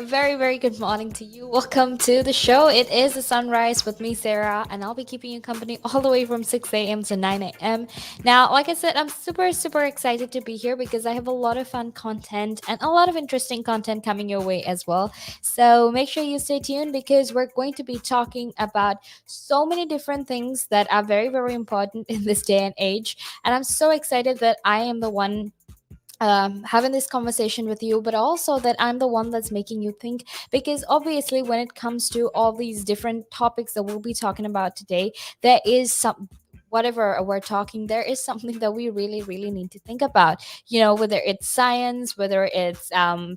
A very, very good morning to you. Welcome to the show. It is the sunrise with me, Sarah, and I'll be keeping you company all the way from 6 a.m. to 9 a.m. Now, like I said, I'm super, super excited to be here because I have a lot of fun content and a lot of interesting content coming your way as well. So make sure you stay tuned because we're going to be talking about so many different things that are very, very important in this day and age. And I'm so excited that I am the one having this conversation with you, but also that I'm the one that's making you think. Because obviously, when it comes to all these different topics that we'll be talking about today, there is some. Whatever we're talking, there is something that we really, really need to think about. Whether it's science, whether it's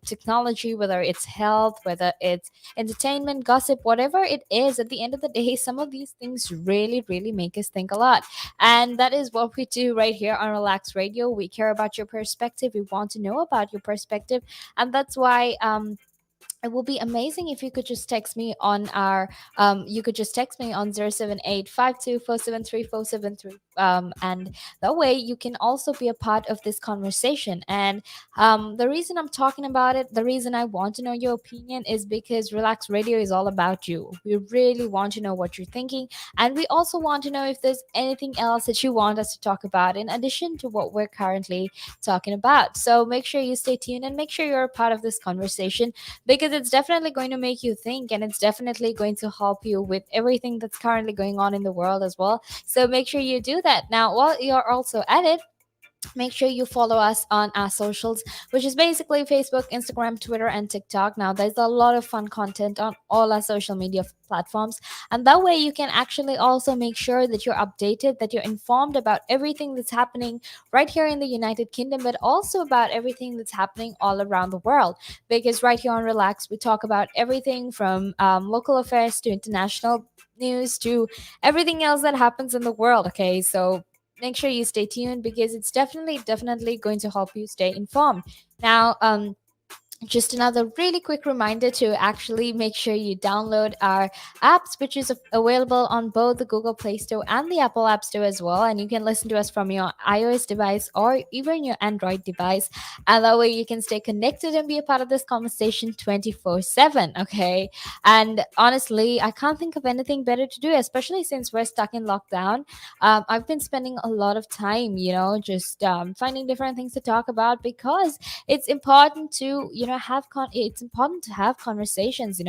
technology, whether it's health, whether it's entertainment, gossip, whatever it is, at the end of the day, some of these things really, really make us think a lot. And that is what we do right here on Relax Radio. We care about your perspective. We want to know about your perspective. And that's why it will be amazing if you could just text me on our you could just text me on 07852473473, and that way you can also be a part of this conversation. And the reason I'm talking about it, the reason I want to know your opinion is because Relax Radio is all about you. We really want to know what you're thinking, and we also want to know if there's anything else that you want us to talk about in addition to what we're currently talking about. So make sure you stay tuned and make sure you're a part of this conversation because it's definitely going to make you think, and it's definitely going to help you with everything that's currently going on in the world as well. So make sure you do that. Now, while you're also at it, make sure you follow us on our socials, which is basically Facebook, Instagram, Twitter, and TikTok. Now there's a lot of fun content on all our social media platforms, and that way you can actually also make sure that you're updated, that you're informed about everything that's happening right here in the United Kingdom, but also about everything that's happening all around the world. Because right here on Relax, we talk about everything from local affairs to international news to everything else that happens in the world. Okay, so make sure you stay tuned because it's definitely going to help you stay informed. Now, just another really quick reminder to actually make sure you download our apps, which is available on both the Google Play Store and the Apple App Store as well. And you can listen to us from your iOS device or even your Android device. And that way you can stay connected and be a part of this conversation 24/7. Okay. And honestly, I can't think of anything better to do, especially since we're stuck in lockdown. I've been spending a lot of time, just finding different things to talk about because it's important to it's important to have conversations,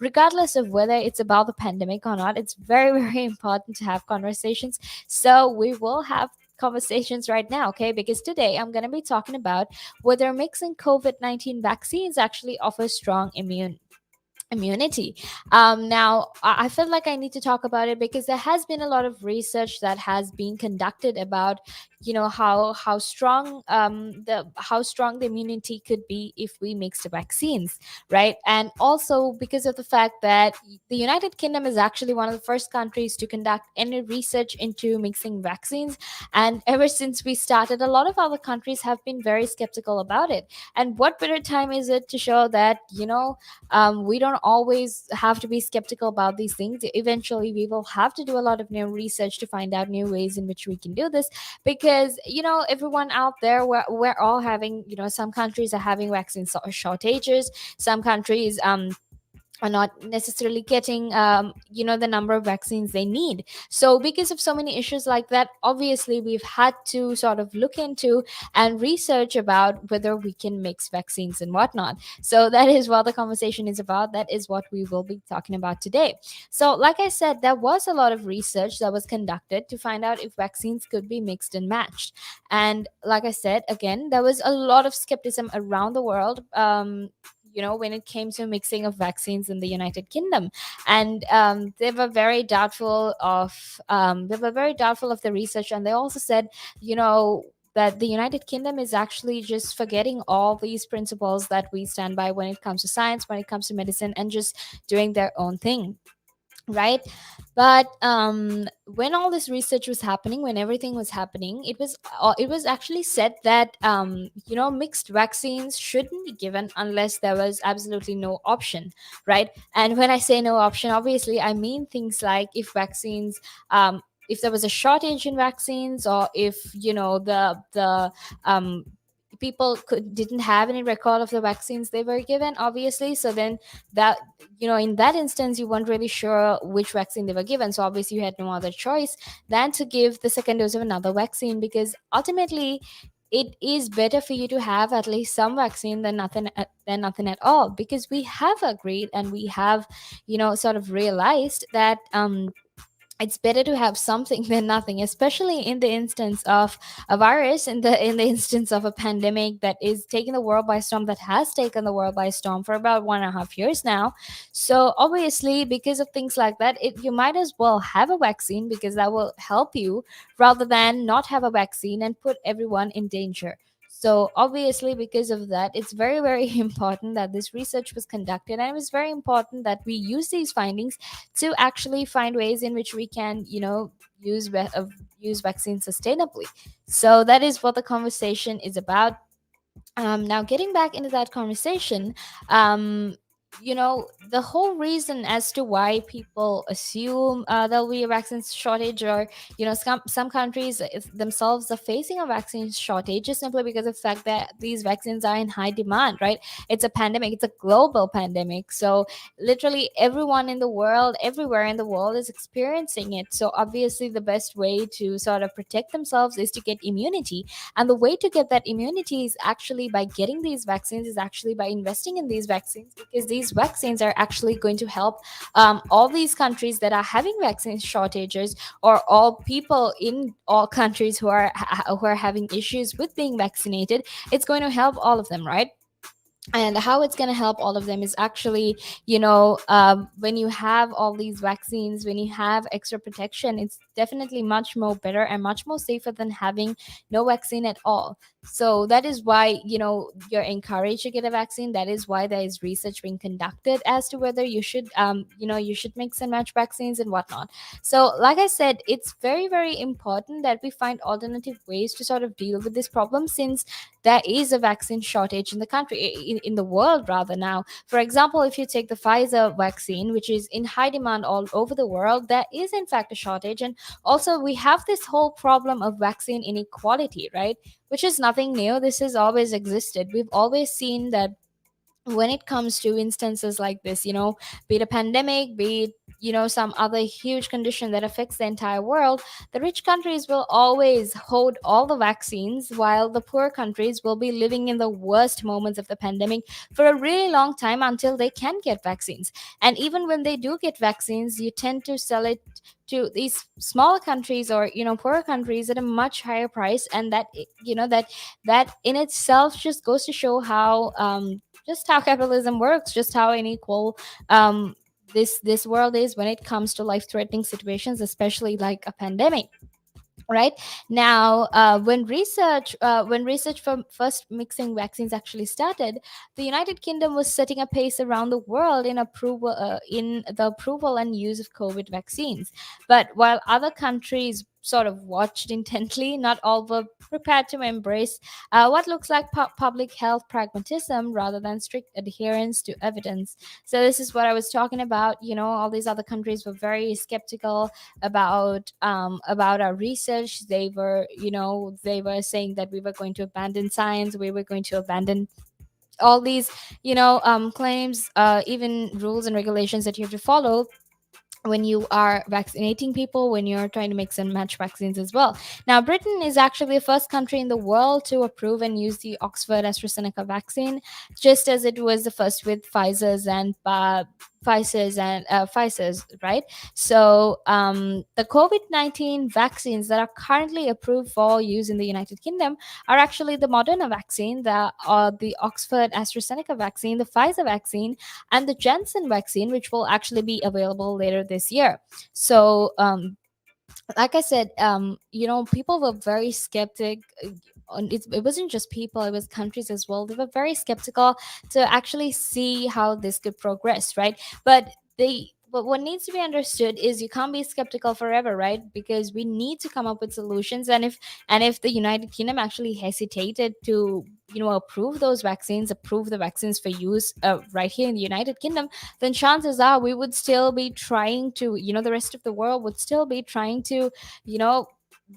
regardless of whether it's about the pandemic or not. It's very very important to have conversations, so we will have conversations right now, okay? Because today I'm going to be talking about whether mixing COVID-19 vaccines actually offers strong immunity. Now, I feel like I need to talk about it because there has been a lot of research that has been conducted about, how strong the immunity could be if we mix the vaccines, right? And also because of the fact that the United Kingdom is actually one of the first countries to conduct any research into mixing vaccines, and ever since we started, a lot of other countries have been very skeptical about it. And what better time is it to show that we don't always have to be skeptical about these things. Eventually we will have to do a lot of new research to find out new ways in which we can do this, because everyone out there, we're all having, some countries are having vaccine shortages, some countries are not necessarily getting the number of vaccines they need. So because of so many issues like that, obviously we've had to sort of look into and research about whether we can mix vaccines and whatnot. So that is what the conversation is about. That is what we will be talking about today. So like I said, there was a lot of research that was conducted to find out if vaccines could be mixed and matched. And like I said, again, there was a lot of skepticism around the world, when it came to mixing of vaccines in the United Kingdom. And they were very doubtful of the research, and they also said, that the United Kingdom is actually just forgetting all these principles that we stand by when it comes to science, when it comes to medicine, and just doing their own thing, right? But when all this research was happening, when everything was happening, it was actually said that mixed vaccines shouldn't be given unless there was absolutely no option, right? And when I say no option, obviously I mean things like if there was a shortage in vaccines, or if the people didn't have any record of the vaccines they were given, obviously. So then that, in that instance, you weren't really sure which vaccine they were given, so obviously you had no other choice than to give the second dose of another vaccine, because ultimately it is better for you to have at least some vaccine than nothing at all, because we have agreed and we have, sort of realized that it's better to have something than nothing, especially in the instance of a virus, in the instance of a pandemic that is taking the world by storm, that has taken the world by storm for about 1.5 years now. So obviously, because of things like that, you might as well have a vaccine, because that will help you, rather than not have a vaccine and put everyone in danger. So obviously, because of that, it's very, very important that this research was conducted, and it was very important that we use these findings to actually find ways in which we can, use vaccines sustainably. So that is what the conversation is about. Now, getting back into that conversation, the whole reason as to why people assume there'll be a vaccine shortage, or some countries themselves are facing a vaccine shortage, is simply because of the fact that these vaccines are in high demand, right? It's a pandemic, it's a global pandemic, so literally everyone in the world, everywhere in the world, is experiencing it. So obviously the best way to sort of protect themselves is to get immunity, and the way to get that immunity is actually by getting these vaccines, is actually by investing in these vaccines, because these vaccines are actually going to help all these countries that are having vaccine shortages, or all people in all countries who are having issues with being vaccinated. It's going to help all of them, right? And how it's going to help all of them is actually, when you have all these vaccines, when you have extra protection, it's definitely much more better and much more safer than having no vaccine at all. So that is why, you're encouraged to get a vaccine. That is why there is research being conducted as to whether you should mix and match vaccines and whatnot. So like I said, it's very, very important that we find alternative ways to sort of deal with this problem, since there is a vaccine shortage in the country, in the world rather now. For example, if you take the Pfizer vaccine, which is in high demand all over the world, there is in fact a shortage. And also we have this whole problem of vaccine inequality, right? Which is nothing new. This has always existed. We've always seen that when it comes to instances like this, be it a pandemic, be it, some other huge condition that affects the entire world, the rich countries will always hold all the vaccines, while the poor countries will be living in the worst moments of the pandemic for a really long time until they can get vaccines. And even when they do get vaccines, you tend to sell it to these smaller countries, or poorer countries, at a much higher price. And that in itself just goes to show how just how capitalism works, just how unequal this world is when it comes to life threatening situations, especially like a pandemic. Right now, when research for first mixing vaccines actually started, the United Kingdom was setting a pace around the world in the approval and use of COVID vaccines. But while other countries sort of watched intently, not all were prepared to embrace what looks like public health pragmatism rather than strict adherence to evidence. So this is what I was talking about. All these other countries were very skeptical about our research. They were saying that we were going to abandon science, we were going to abandon all these claims, even rules and regulations that you have to follow when you are vaccinating people, when you're trying to mix and match vaccines as well. Now, Britain is actually the first country in the world to approve and use the Oxford AstraZeneca vaccine, just as it was the first with Pfizer's, right? So the COVID-19 vaccines that are currently approved for use in the United Kingdom are actually the Moderna vaccine, the Oxford AstraZeneca vaccine, the Pfizer vaccine, and the Janssen vaccine, which will actually be available later this year. So, like I said, people were very skeptic. It wasn't just people, it was countries as well. They were very skeptical to actually see how this could progress, right? But what needs to be understood is you can't be skeptical forever, right? Because we need to come up with solutions. And if the United Kingdom actually hesitated to approve those vaccines, approve the vaccines for use right here in the United Kingdom, then chances are we would still be trying to, the rest of the world would still be trying to, you know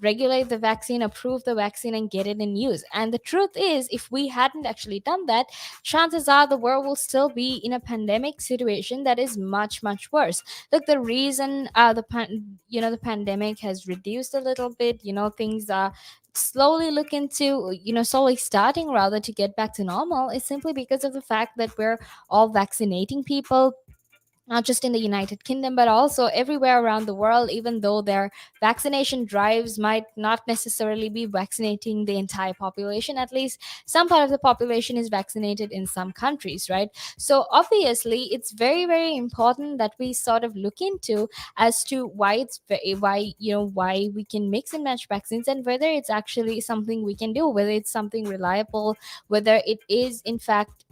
regulate the vaccine, approve the vaccine, and get it in use. And the truth is, if we hadn't actually done that, chances are the world will still be in a pandemic situation that is much, much worse. Look, the reason the pandemic has reduced a little bit, things are slowly starting rather to get back to normal, is simply because of the fact that we're all vaccinating people, not just in the United Kingdom, but also everywhere around the world, even though their vaccination drives might not necessarily be vaccinating the entire population. At least some part of the population is vaccinated in some countries, right? So obviously, it's very, very important that we sort of look into as to why we can mix and match vaccines, and whether it's actually something we can do, whether it's something reliable, whether it is in fact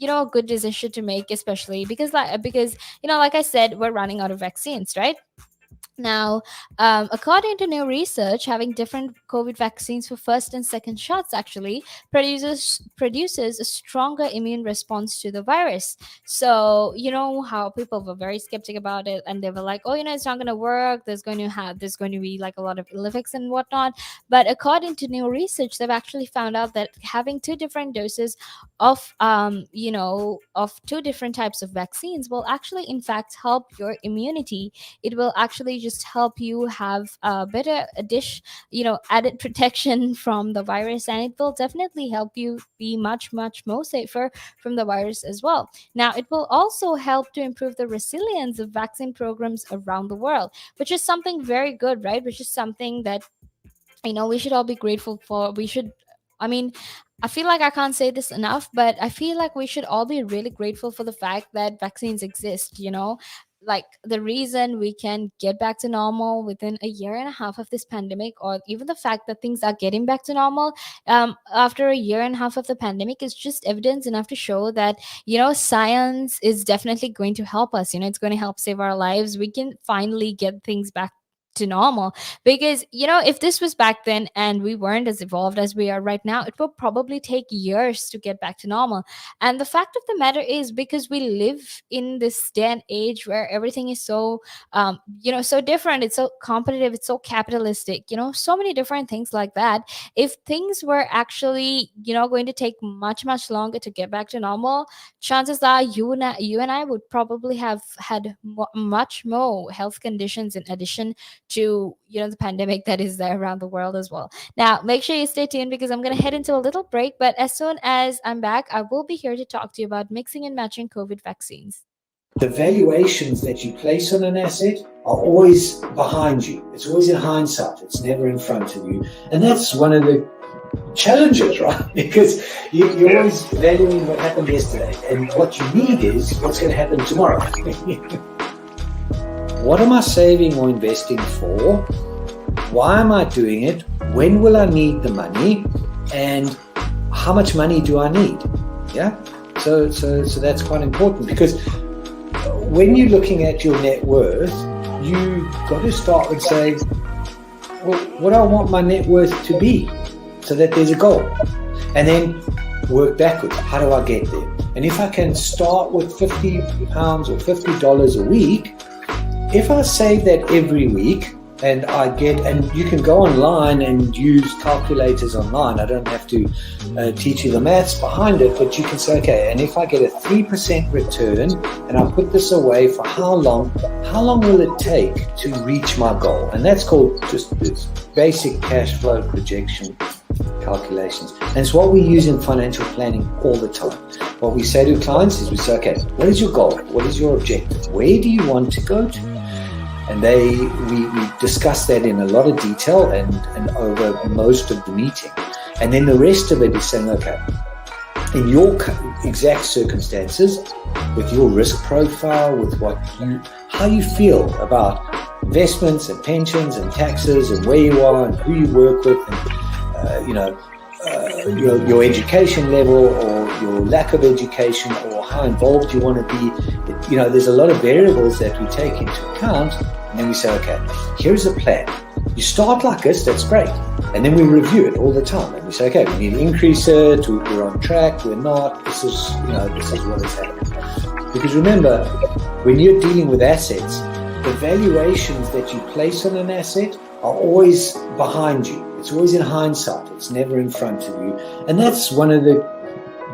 a good decision to make, especially because like I said, we're running out of vaccines, right? Now, according to new research, having different COVID vaccines for first and second shots actually produces a stronger immune response to the virus. So you know how people were very skeptic about it, and they were like, "Oh, it's not going to work. There's going to be like a lot of ill effects and whatnot." But according to new research, they've actually found out that having two different doses of two different types of vaccines will actually, in fact, help your immunity. It will actually just help you have a better added protection from the virus, and it will definitely help you be much, much more safer from the virus as well. Now, it will also help to improve the resilience of vaccine programs around the world, which is something very good, right? Which is something that we should all be grateful for. I mean, I feel like I can't say this enough, but I feel like we should all be really grateful for the fact that vaccines exist, like the reason we can get back to normal within a year and a half of this pandemic, or even the fact that things are getting back to normal after a year and a half of the pandemic, is just evidence enough to show that science is definitely going to help us. It's going to help save our lives. We can finally get things back to normal, because if this was back then and we weren't as evolved as we are right now, it will probably take years to get back to normal. And the fact of the matter is, because we live in this day and age where everything is so so different, it's so competitive, it's so capitalistic, so many different things like that. If things were actually going to take much, much longer to get back to normal, chances are you and I would probably have had much more health conditions in addition to the pandemic that is there around the world as well. Now, make sure you stay tuned, because I'm going to head into a little break, but as soon as I'm back, I will be here to talk to you about mixing and matching COVID vaccines. The valuations that you place on an asset are always behind you. It's always in hindsight. It's never in front of you. And that's one of the challenges, right? Because you're always valuing what happened yesterday, and what you need is what's going to happen tomorrow. What am I saving or investing for? Why am I doing it? When will I need the money? And how much money do I need? Yeah. So that's quite important, because when you're looking at your net worth, you got to start with saying, well, what do I want my net worth to be, so that there's a goal, and then work backwards. How do I get there? And if I can start with £50 or $50 a week, if I save that every week, and you can go online and use calculators online. I don't have to teach you the maths behind it, but you can say, okay, and if I get a 3% return and I put this away for how long will it take to reach my goal? And that's called just this basic cash flow projection calculations. And it's what we use in financial planning all the time. What we say to clients is, we say, okay, what is your goal? What is your objective? Where do you want to go to? And we discuss that in a lot of detail and over most of the meeting. And then the rest of it is saying, okay, in your exact circumstances, with your risk profile, with how you feel about investments and pensions and taxes and where you are and who you work with, and your education level or your lack of education, or how involved you want to be. There's a lot of variables that we take into account, and then we say, okay, here's a plan. You start like this, that's great. And then we review it all the time, and we say, okay, we need to increase it, we're on track, we're not, this is what is happening. Because remember, when you're dealing with assets, the valuations that you place on an asset are always behind you. It's always in hindsight. It's never in front of you. And that's one of the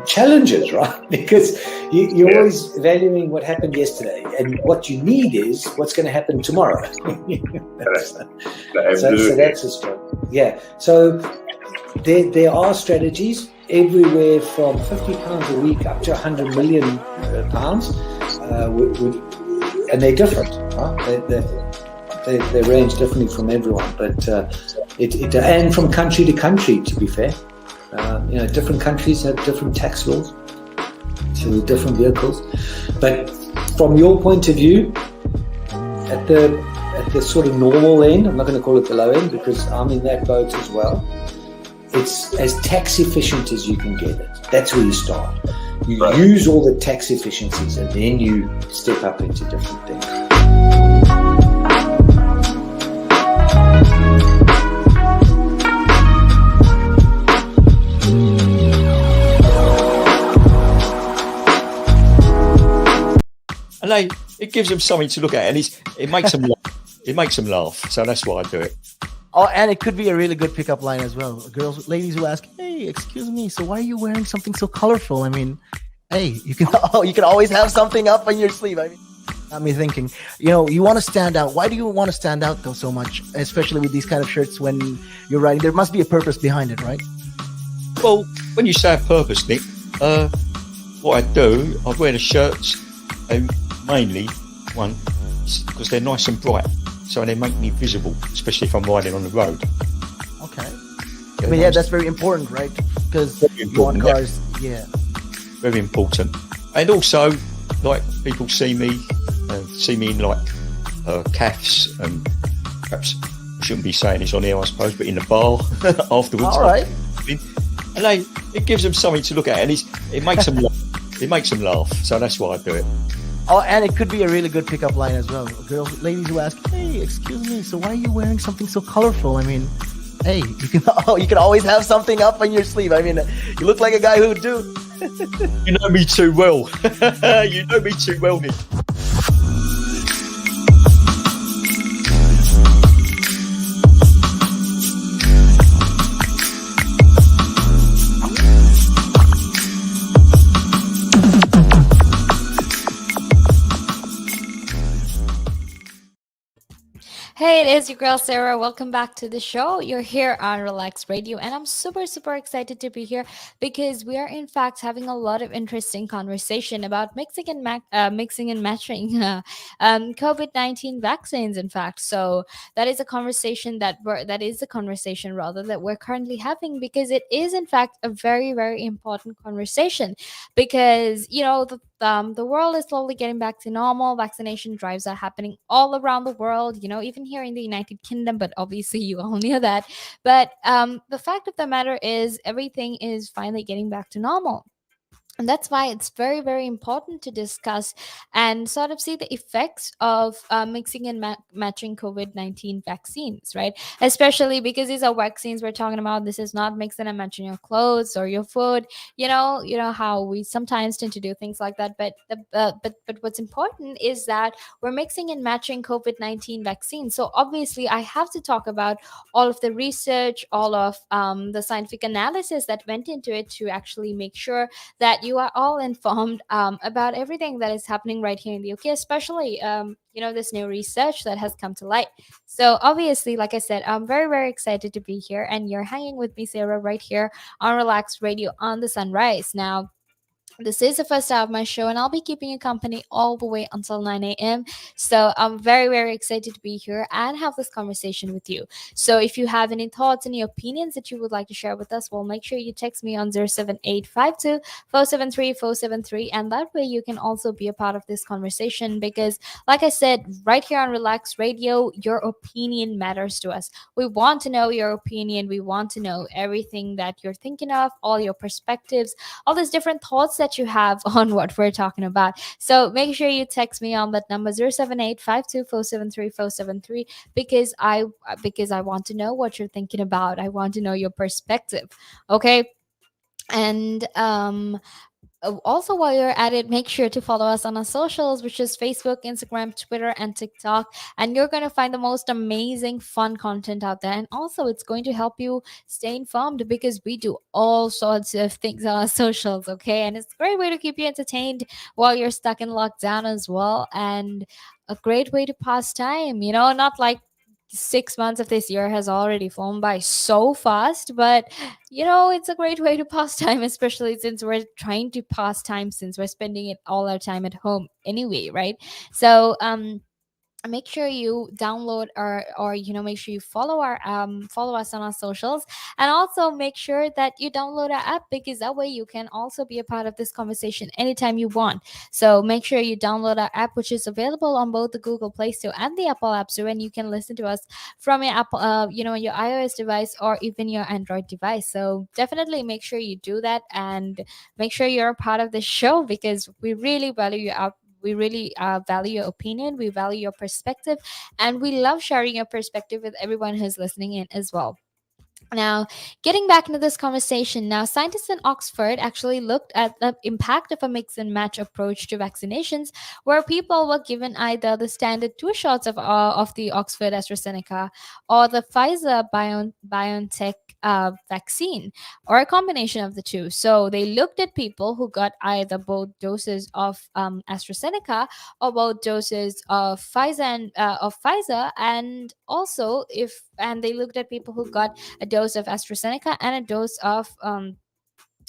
challenges, right? Because you're always valuing what happened yesterday, and what you need is what's going to happen tomorrow. So that's a struggle. Yeah. So there are strategies everywhere from £50 a week up to £100 million, and they're different. Right? They range differently from everyone, but and from country to country. To be fair, different countries have different tax laws, so different vehicles. But from your point of view, at the sort of normal end, I'm not going to call it the low end because I'm in that boat as well. It's as tax efficient as you can get it. That's where you start. You use all the tax efficiencies, and then you step up into different things. And it gives them something to look at, and it makes them laugh. It makes them laugh. So that's why I do it. Oh, and it could be a really good pickup line as well. Ladies who ask, "Hey, excuse me, so why are you wearing something so colorful?" I mean, hey, you can always have something up on your sleeve. I mean, got me thinking. You want to stand out. Why do you want to stand out though so much, especially with these kind of shirts when you're riding? There must be a purpose behind it, right? Well, when you say a purpose, Nick, what I do, I wear the shirts, mainly one because they're nice and bright. So they make me visible, especially if I'm riding on the road. Okay. I mean, yeah, that's very important, right? Because you want cars, yeah. Very important. And also, like, people see me in, like, calves, and perhaps I shouldn't be saying this on air, I suppose, but in the bar afterwards. All right. And it gives them something to look at, and it makes them laugh. It makes them laugh. So that's why I do it. Oh, and it could be a really good pickup line as well. Ladies who ask, "Hey, excuse me, so why are you wearing something so colorful?" I mean, hey, you can always have something up on your sleeve. I mean, you look like a guy who would do. You know me too well. You know me too well, Nick. Hey, it is your girl Sarah. Welcome back to the show. You're here on Relax Radio, and I'm super, super excited to be here because we are, in fact, having a lot of interesting conversation about mixing and matching COVID-19 vaccines. In fact, so that is a conversation that we're currently having because it is, in fact, a very, very important conversation because the world is slowly getting back to normal. Vaccination drives are happening all around the world, even here in the United Kingdom, but obviously you all knew that. But the fact of the matter is, everything is finally getting back to normal. And that's why it's very, very important to discuss and sort of see the effects of mixing and matching COVID-19 vaccines, right? Especially because these are vaccines we're talking about. This is not mixing and matching your clothes or your food. You know how we sometimes tend to do things like that. But what's important is that we're mixing and matching COVID-19 vaccines. So obviously, I have to talk about all of the research, all of the scientific analysis that went into it to actually make sure that you are all informed about everything that is happening right here in the UK, especially this new research that has come to light. So obviously, like I said, I'm very, very excited to be here, and you're hanging with me, Sarah, right here on Relax Radio on the Sunrise. Now, this is the first hour of my show, and I'll be keeping you company all the way until 9 a.m. So I'm very, very excited to be here and have this conversation with you. So if you have any thoughts, any opinions that you would like to share with us, well, make sure you text me on 07852 473 473. And that way you can also be a part of this conversation because, like I said, right here on Relax Radio, your opinion matters to us. We want to know your opinion. We want to know everything that you're thinking of, all your perspectives, all these different thoughts that you have on what we're talking about. So make sure you text me on that number 078 because I want to know what you're thinking about. I want to know your perspective. Okay. And Also, while you're at it, make sure to follow us on our socials, which is Facebook, Instagram, Twitter, and TikTok. And you're going to find the most amazing, fun content out there. And also, it's going to help you stay informed because we do all sorts of things on our socials, okay? And it's a great way to keep you entertained while you're stuck in lockdown as well. And a great way to pass time, not like 6 months of this year has already flown by so fast, but it's a great way to pass time, especially since we're trying to pass time since we're spending it all our time at home anyway, right? So make sure you download or make sure you follow us on our socials, and also make sure that you download our app because that way you can also be a part of this conversation anytime you want. So make sure you download our app, which is available on both the Google Play Store and the Apple App Store, and you can listen to us from your Apple your iOS device or even your Android device. So definitely make sure you do that, and make sure you're a part of the show because we really value your we really value your opinion, we value your perspective, and we love sharing your perspective with everyone who's listening in as well. Now, getting back into this conversation, now scientists in Oxford actually looked at the impact of a mix and match approach to vaccinations, where people were given either the standard two shots of the Oxford AstraZeneca or the Pfizer BioNTech vaccine, or a combination of the two. So they looked at people who got either both doses of AstraZeneca or both doses of Pfizer, and also if and they looked at people who got a dose of AstraZeneca and a dose of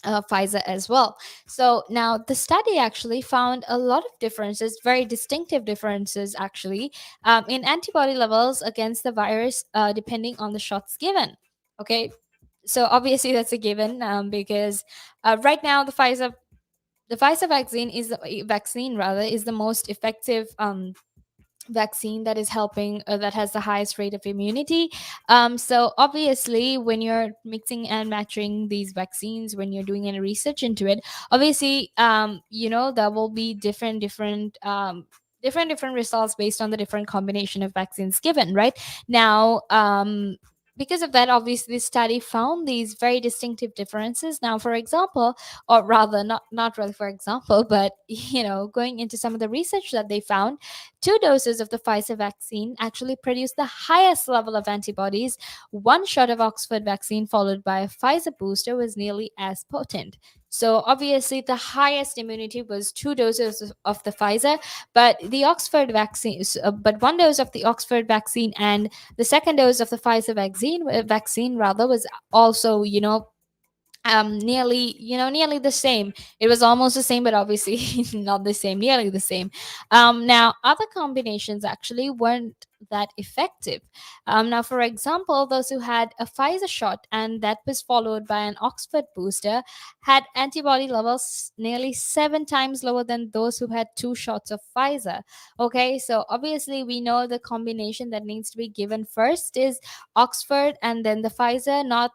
Pfizer as well. So now the study actually found a lot of differences, very distinctive differences actually, in antibody levels against the virus depending on the shots given. Okay, so obviously that's a given because right now the Pfizer vaccine rather is the most effective vaccine that is helping that has the highest rate of immunity. So obviously when you're mixing and matching these vaccines, when you're doing any research into it, obviously there will be different results based on the different combination of vaccines given right now. Because of that, obviously the study found these very distinctive differences. Now, for example, or rather not really for example, but going into some of the research that they found, two doses of the Pfizer vaccine actually produced the highest level of antibodies. One shot of Oxford vaccine followed by a Pfizer booster was nearly as potent. So obviously the highest immunity was two doses of the Pfizer, but one dose of the Oxford vaccine and the second dose of the Pfizer vaccine rather was also nearly the same. It was almost the same, but obviously not the same, nearly the same. Now other combinations actually weren't that effective. Now, for example, those who had a Pfizer shot and that was followed by an Oxford booster had antibody levels nearly 7 times lower than those who had two shots of Pfizer. Okay, so obviously we know the combination that needs to be given first is Oxford and then the Pfizer, not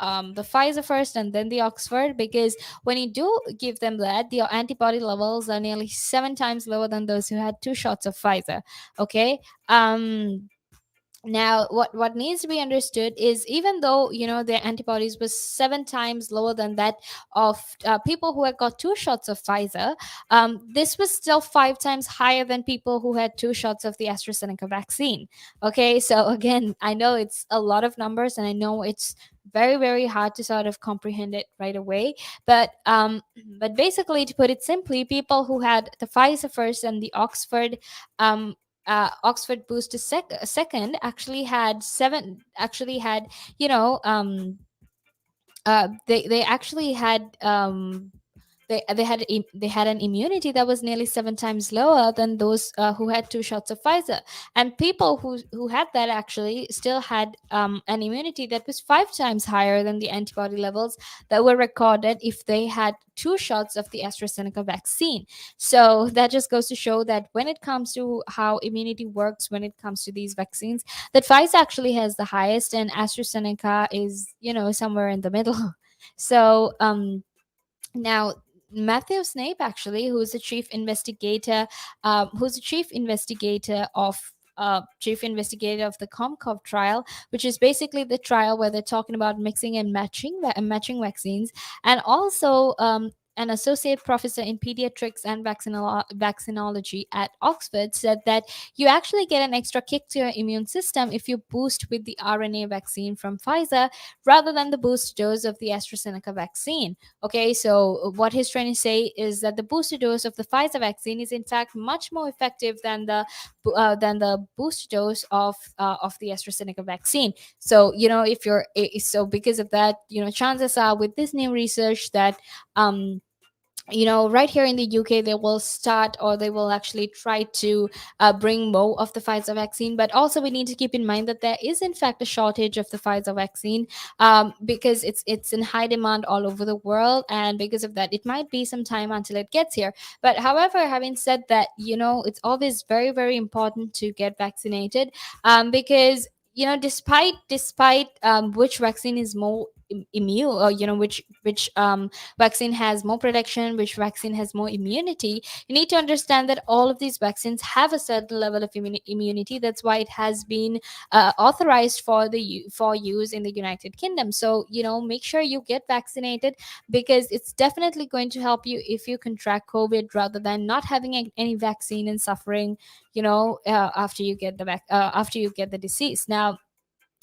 the Pfizer first and then the Oxford, because when you do give them that, the antibody levels are nearly 7 times lower than those who had two shots of Pfizer. Okay. Now what needs to be understood is even though their antibodies was 7 times lower than that of people who had got two shots of Pfizer, this was still 5 times higher than people who had two shots of the AstraZeneca vaccine. Okay, so again, I know it's a lot of numbers and I know it's very very hard to sort of comprehend it right away, but basically, to put it simply, people who had the Pfizer first and the um Oxford booster second you know they actually had they had an immunity that was nearly 7 times lower than those who had two shots of Pfizer, and people who had that actually still had an immunity that was 5 times higher than the antibody levels that were recorded if they had two shots of the AstraZeneca vaccine. So that just goes to show that when it comes to how immunity works, when it comes to these vaccines, that Pfizer actually has the highest, and AstraZeneca is somewhere in the middle. So now, Matthew Snape, actually, who's the chief investigator of chief investigator of the COMCOV trial, which is basically the trial where they're talking about mixing and matching vaccines, and also an associate professor in pediatrics and vaccinology at Oxford said that you actually get an extra kick to your immune system if you boost with the RNA vaccine from Pfizer rather than the boost dose of the AstraZeneca vaccine. Okay, so what he's trying to say is that the booster dose of the Pfizer vaccine is in fact much more effective than the booster dose of the AstraZeneca vaccine. So if you're so because of that, chances are with this new research that right here in the UK, they will start, or they will actually try to bring more of the Pfizer vaccine. But also, we need to keep in mind that there is, in fact, a shortage of the Pfizer vaccine because it's in high demand all over the world. And because of that, it might be some time until it gets here. But however, having said that, it's always very, very important to get vaccinated because despite which vaccine is more immune, or which vaccine has more protection, which vaccine has more immunity, you need to understand that all of these vaccines have a certain level of immunity. That's why it has been authorized for use in the United Kingdom. So make sure you get vaccinated, because it's definitely going to help you if you contract COVID, rather than not having any vaccine and suffering after you get the disease. Now,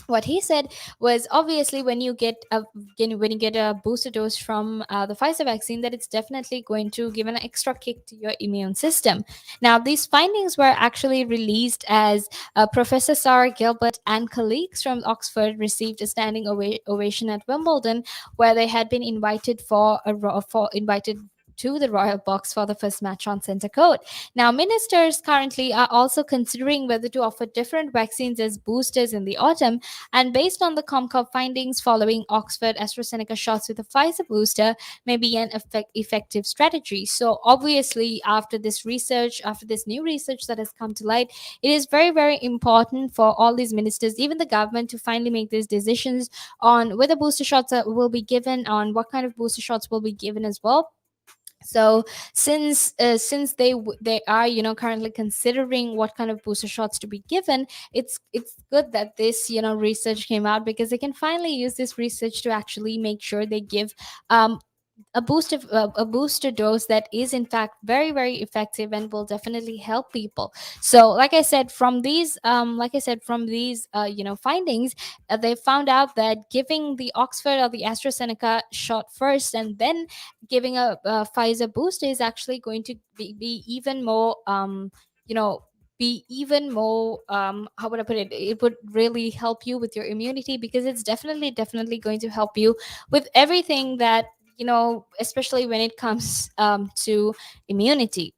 what he said was, obviously when you get a booster dose from the Pfizer vaccine, that it's definitely going to give an extra kick to your immune system. Now, these findings were actually released as Professor Sarah Gilbert and colleagues from Oxford received a standing ovation at Wimbledon, where they had been invited to the Royal Box for the first match on Centre Court. Now, ministers currently are also considering whether to offer different vaccines as boosters in the autumn, and based on the COMCOV findings, following Oxford AstraZeneca shots with a Pfizer booster may be an effective strategy. So obviously, after this new research that has come to light, it is very, very important for all these ministers, even the government, to finally make these decisions on whether booster shots will be given, on what kind of booster shots will be given as well. So since they are currently considering what kind of booster shots to be given, it's good that this research came out, because they can finally use this research to actually make sure they give a booster dose that is in fact very, very effective and will definitely help people. So like I said, from these findings, they found out that giving the Oxford or the AstraZeneca shot first and then giving a Pfizer booster is actually going to be even more how would I put it? It would really help you with your immunity, because it's definitely going to help you with everything that especially when it comes to immunity.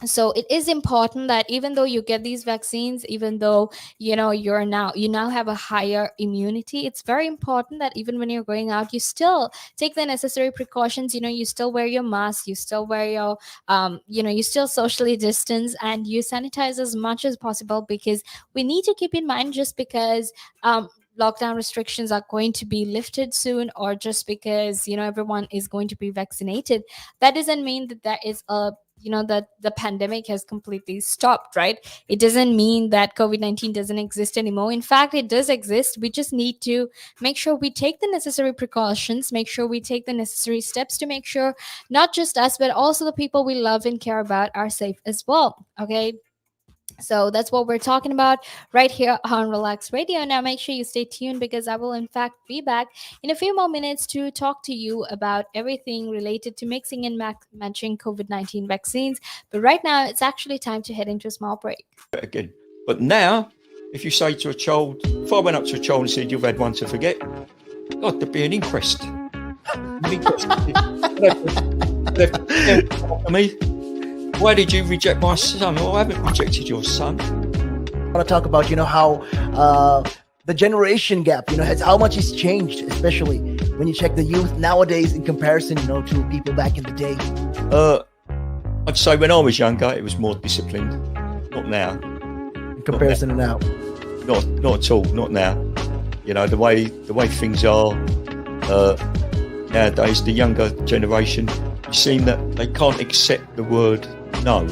So it is important that even though you get these vaccines, even though you now have a higher immunity, it's very important that even when you're going out, you still take the necessary precautions. You still wear your mask, you still wear your you still socially distance, and you sanitize as much as possible, because we need to keep in mind, just because lockdown restrictions are going to be lifted soon, or just because everyone is going to be vaccinated, that doesn't mean that there is that the pandemic has completely stopped, right? It doesn't mean that COVID-19 doesn't exist anymore. In fact, it does exist. We just need to make sure we take the necessary precautions, make sure we take the necessary steps to make sure not just us, but also the people we love and care about are safe as well. Okay, so that's what we're talking about right here on Relax Radio. Now make sure you stay tuned, because I will in fact be back in a few more minutes to talk to you about everything related to mixing and matching COVID-19 vaccines. But right now, it's actually time to head into a small break. Again. But now, if you say to a child, if I went up to a child and said, "You've had one to forget," God, there'd be an inquest. Me. Why did you reject my son? Well, I haven't rejected your son. I want to talk about, how the generation gap, has how much it's changed, especially when you check the youth nowadays in comparison, to people back in the day. I'd say when I was younger, it was more disciplined. Not now. In comparison to now. Not at all. Not now. The way things are nowadays, the younger generation, you seem that they can't accept the word no,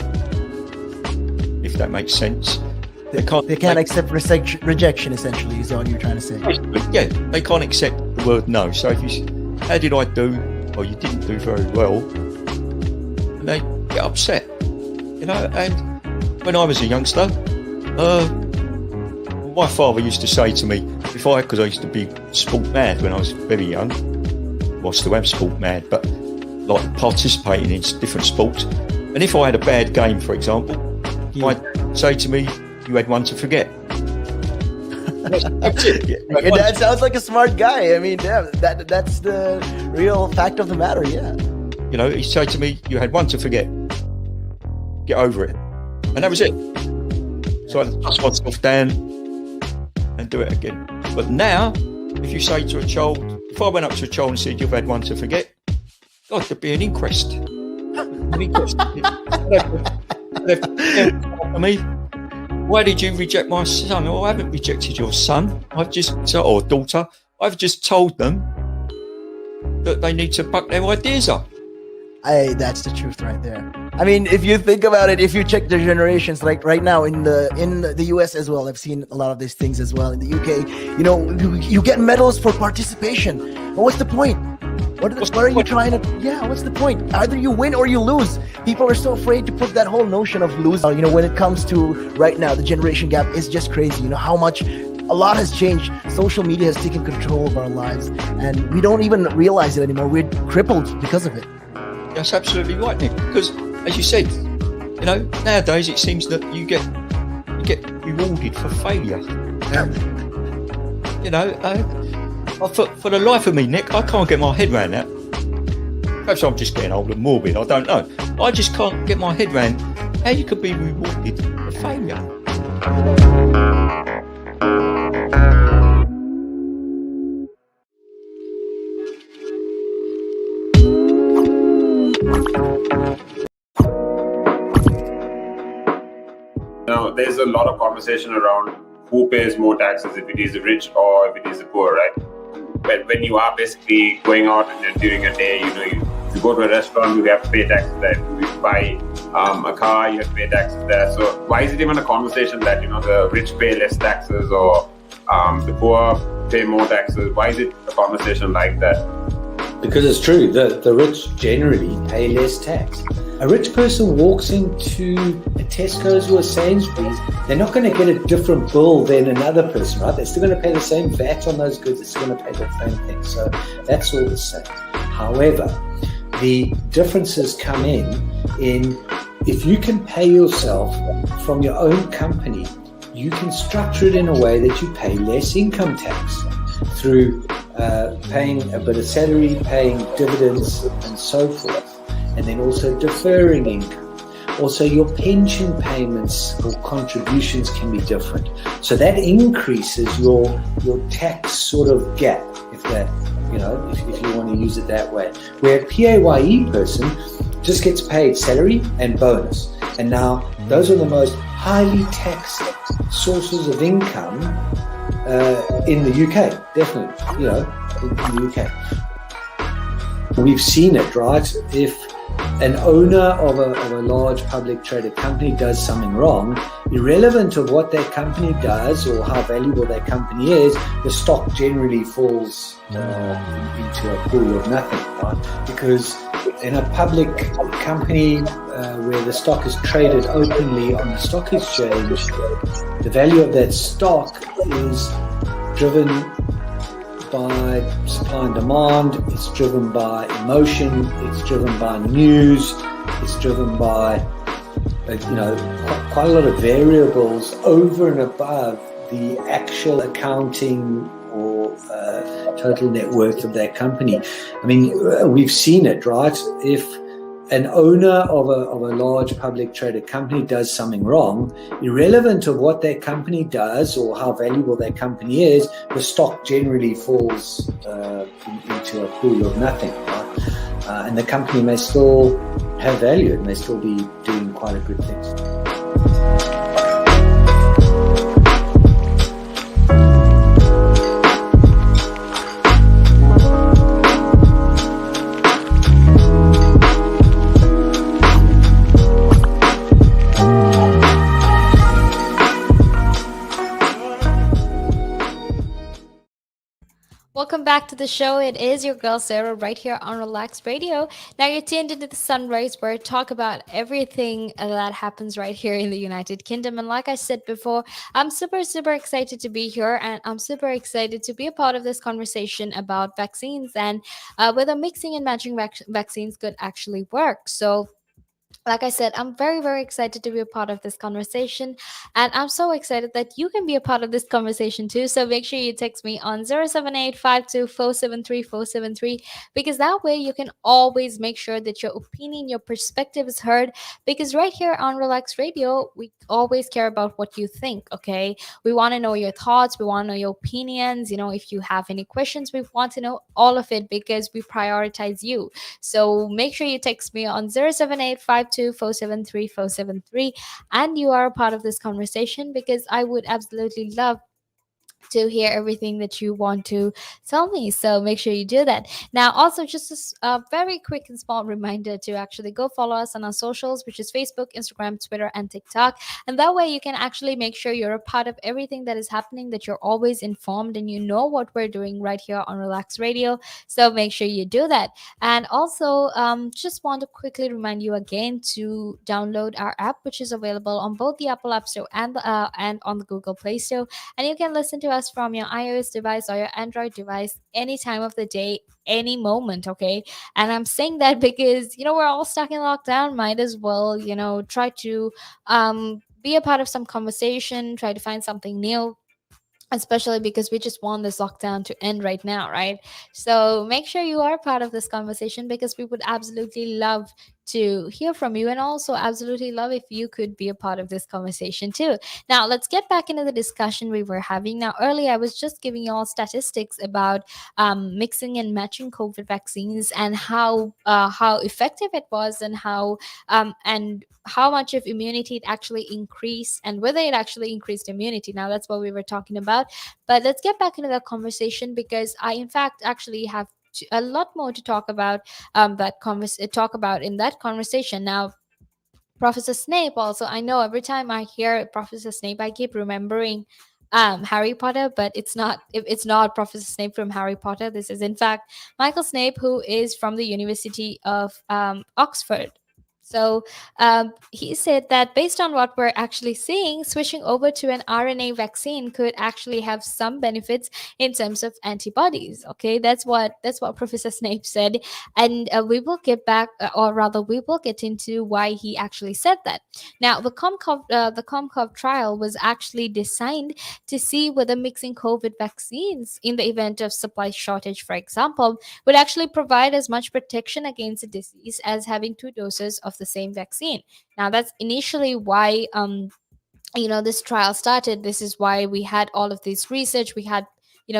if that makes sense. They can't accept rejection. Essentially, is all you're trying to say. Yeah, they can't accept the word no. So if you, how did I do? Or you didn't do very well, and they get upset, you know. And when I was a youngster, my father used to say to me, because I used to be sport mad when I was very young. Well, I still am sport mad, but like participating in different sports. And if I had a bad game, for example, I'd say to me, "You had one to forget." That's it. Your dad sounds like a smart guy. I mean, yeah, that's the real fact of the matter. Yeah. You know, he'd say to me, "You had one to forget. Get over it," and that was it. So I'd dust myself down and do it again. But now, if you say to a child, if I went up to a child and said, "You've had one to forget," God, there'd be an inquest. An inquest. For me, why did you reject my son? Oh, I haven't rejected your son. Or daughter. I've just told them that they need to buck their ideas up. That's the truth right there. I mean, if you think about it, if you check the generations, like right now in the US as well, I've seen a lot of these things as well. In the UK, you know, you get medals for participation. But what's the point? What are you trying to? Yeah, what's the point? Either you win or you lose. People are so afraid to put that whole notion of losing. You know, when it comes to right now, the generation gap is just crazy. You know how much. A lot has changed. Social media has taken control of our lives, and we don't even realize it anymore. We're crippled because of it. That's absolutely right, Nick. Because, as you said, you know, nowadays it seems that you get rewarded for failure. You know, for the life of me, Nick, I can't get my head around that. Perhaps I'm just getting old and morbid. I don't know. I just can't get my head around how you could be rewarded for failure. Now, there's a lot of conversation around who pays more taxes, if it is the rich or if it is the poor, right? But when you are basically going out and during a day, you know, you go to a restaurant, you have to pay taxes there. If you buy a car, you have to pay taxes there. So why is it even a conversation that, you know, the rich pay less taxes or the poor pay more taxes? Why is it a conversation like that? Because it's true, the rich generally pay less tax. A rich person walks into a Tesco's or a Sainsbury's, they're not going to get a different bill than another person, right? They're still going to pay the same VAT on those goods, they're still going to pay the same thing. So that's all the same. However, the differences come in if you can pay yourself from your own company, you can structure it in a way that you pay less income tax through paying a bit of salary, paying dividends and so forth, and then also deferring income. Also, your pension payments or contributions can be different. So that increases your tax sort of gap, if that, you know, if you want to use it that way. Where a PAYE person just gets paid salary and bonus. And now those are the most highly taxed sources of income in the UK, definitely, you know, in the UK. We've seen it, right? If an owner of a large public traded company does something wrong, irrelevant of what that company does or how valuable that company is, the stock generally falls into a pool of nothing, right? Because in a public company where the stock is traded openly on the stock exchange, the value of that stock is driven by supply and demand, it's driven by emotion, it's driven by news, it's driven by quite a lot of variables over and above the actual accounting or total net worth of that company. I mean, we've seen it, right? If an owner of a large public traded company does something wrong, irrelevant of what that company does or how valuable that company is, the stock generally falls into a pool of nothing, right? And the company may still have value, it may still be doing quite a good thing. back to the show. It is your girl Sarah right here on Relax Radio. Now you're tuned into the Sunrise, where I talk about everything that happens right here in the United Kingdom. And like I said before, I'm super, super excited to be here, and I'm super excited to be a part of this conversation about vaccines and whether mixing and matching vaccines could actually work. So, like I said, I'm very, very excited to be a part of this conversation. And I'm so excited that you can be a part of this conversation too. So make sure you text me on 078 because that way you can always make sure that your opinion, your perspective is heard. Because right here on Relax Radio, we always care about what you think, okay? We want to know your thoughts, we want to know your opinions. If you have any questions, we want to know all of it because we prioritize you. So make sure you text me on 078 and you are a part of this conversation because I would absolutely love to hear everything that you want to tell me. So make sure you do that. Now, also, just a very quick and small reminder to actually go follow us on our socials, which is Facebook, Instagram, Twitter, and TikTok. And that way you can actually make sure you're a part of everything that is happening, that you're always informed and you know what we're doing right here on Relax Radio. So make sure you do that. And also, just want to quickly remind you again to download our app, which is available on both the Apple App Store and on the Google Play Store, and you can listen to us from your iOS device or your Android device any time of the day, any moment, okay? And I'm saying that because, we're all stuck in lockdown. Might as well, try to be a part of some conversation, try to find something new, especially because we just want this lockdown to end right now, right? So make sure you are part of this conversation because we would absolutely love to hear from you, and also absolutely love if you could be a part of this conversation too. Now let's get back into the discussion we were having. Now, earlier I was just giving you all statistics about mixing and matching COVID vaccines and how effective it was, and how much of immunity it actually increased, and whether it actually increased immunity. Now that's what we were talking about. But let's get back into that conversation because I in fact actually have a lot more to talk about, talk about in that conversation. Now, Professor Snape, also, I know every time I hear Professor Snape, I keep remembering Harry Potter, but it's not Professor Snape from Harry Potter. This is in fact Michael Snape, who is from the University of Oxford. So he said that based on what we're actually seeing, switching over to an RNA vaccine could actually have some benefits in terms of antibodies. Okay, that's what Professor Snape said, and we will get back, or rather, we will get into why he actually said that. Now, the COMCOV trial was actually designed to see whether mixing COVID vaccines in the event of supply shortage, for example, would actually provide as much protection against the disease as having two doses of the same vaccine. Now, that's initially why this trial started. This is why we had all of this research. We had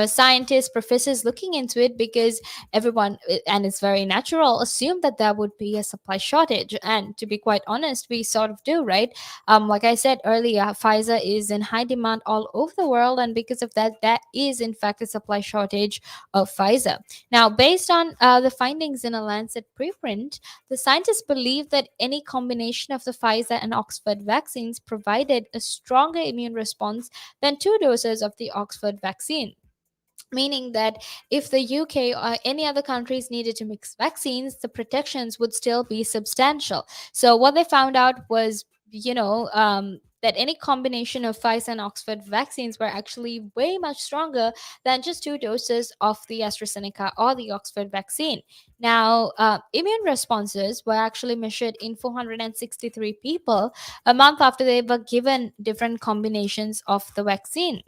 scientists, professors looking into it because everyone, and it's very natural, assumed that there would be a supply shortage. And to be quite honest, we sort of do, right? Like I said earlier, Pfizer is in high demand all over the world, and because of that, there is in fact a supply shortage of Pfizer. Now, based on the findings in a Lancet preprint, the scientists believe that any combination of the Pfizer and Oxford vaccines provided a stronger immune response than two doses of the Oxford vaccine, meaning that if the UK or any other countries needed to mix vaccines, the protections would still be substantial. So what they found out was, that any combination of Pfizer and Oxford vaccines were actually way much stronger than just two doses of the AstraZeneca or the Oxford vaccine. Now, immune responses were actually measured in 463 people a month after they were given different combinations of the vaccine,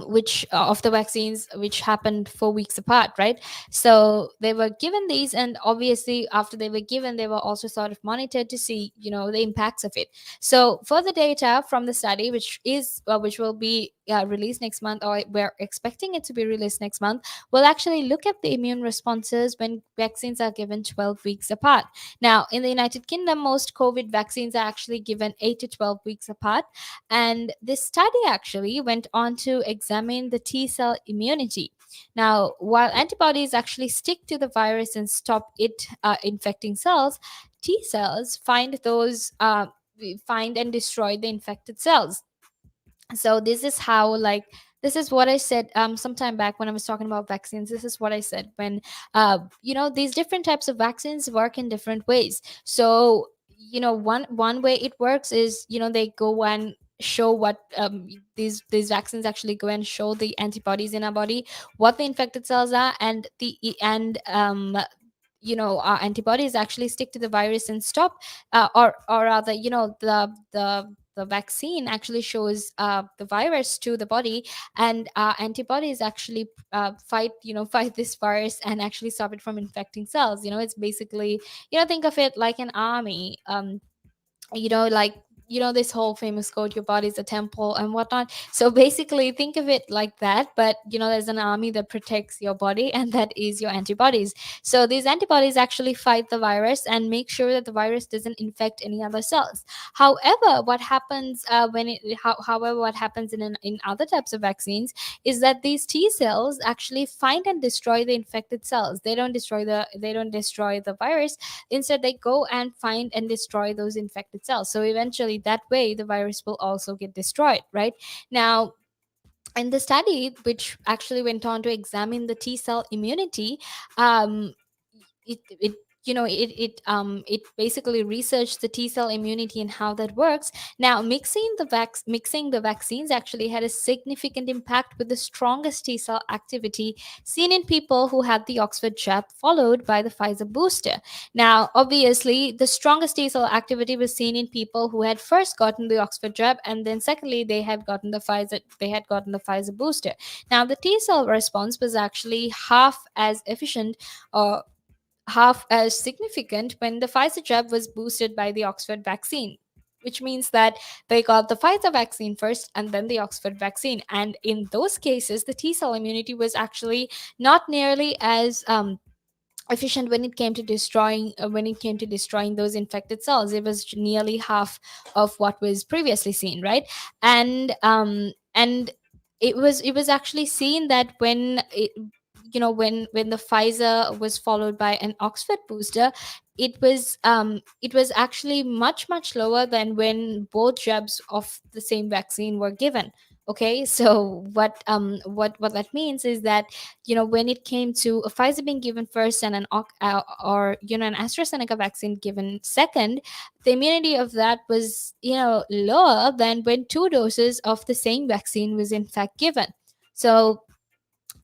which of the vaccines, which happened 4 weeks apart, right? So they were given these, and obviously after they were given, they were also sort of monitored to see the impacts of it. So further data from the study, which will be released next month, or we're expecting it to be released next month, will actually look at the immune responses when vaccines are given 12 weeks apart. Now, in the United Kingdom, most COVID vaccines are actually given 8 to 12 weeks apart, and this study actually went on to examine the T cell immunity. Now, while antibodies actually stick to the virus and stop it infecting cells, T cells find and destroy the infected cells. So this is how, like, this is what I said sometime back when I was talking about vaccines. This is what I said when these different types of vaccines work in different ways. So one way it works is they go and show what these vaccines actually go and show the antibodies in our body, what the infected cells are, and our antibodies actually stick to the virus and stop, or rather, the vaccine actually shows the virus to the body, and antibodies actually fight this virus and actually stop it from infecting cells. It's basically, think of it like an army. Like, this whole famous quote, your body's a temple and whatnot. So basically think of it like that, but there's an army that protects your body, and that is your antibodies. So these antibodies actually fight the virus and make sure that the virus doesn't infect any other cells. However, what happens however, what happens in other types of vaccines is that these T cells actually find and destroy the infected cells. They don't destroy the virus. Instead, they go and find and destroy those infected cells. So eventually, that way, the virus will also get destroyed, right? Now, in the study, which actually went on to examine the T cell immunity, it it basically researched the T cell immunity and how that works. Now, mixing the vaccines actually had a significant impact, with the strongest T cell activity seen in people who had the Oxford jab, followed by the Pfizer booster. Now, obviously, the strongest T cell activity was seen in people who had first gotten the Oxford jab, and then secondly, they had gotten the Pfizer booster. Now, the T cell response was actually half as efficient, or half as significant, when the Pfizer jab was boosted by the Oxford vaccine, which means that they got the Pfizer vaccine first and then the Oxford vaccine. And in those cases, the T cell immunity was actually not nearly as efficient when it came to destroying those infected cells. It was nearly half of what was previously seen, right? And it was actually seen that when the Pfizer was followed by an Oxford booster, it was actually much lower than when both jabs of the same vaccine were given. Okay, so what that means is that when it came to a Pfizer being given first and an AstraZeneca vaccine given second, the immunity of that was lower than when two doses of the same vaccine was in fact given. So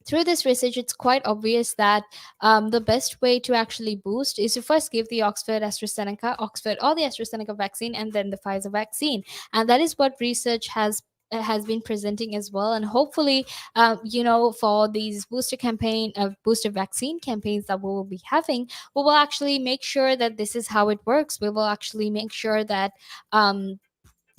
through this research, it's quite obvious that the best way to actually boost is to first give the Oxford or the AstraZeneca vaccine, and then the Pfizer vaccine. And that is what research has been presenting as well. And hopefully, for these booster vaccine campaigns that we will be having, we will actually make sure that this is how it works. We will actually make sure that um,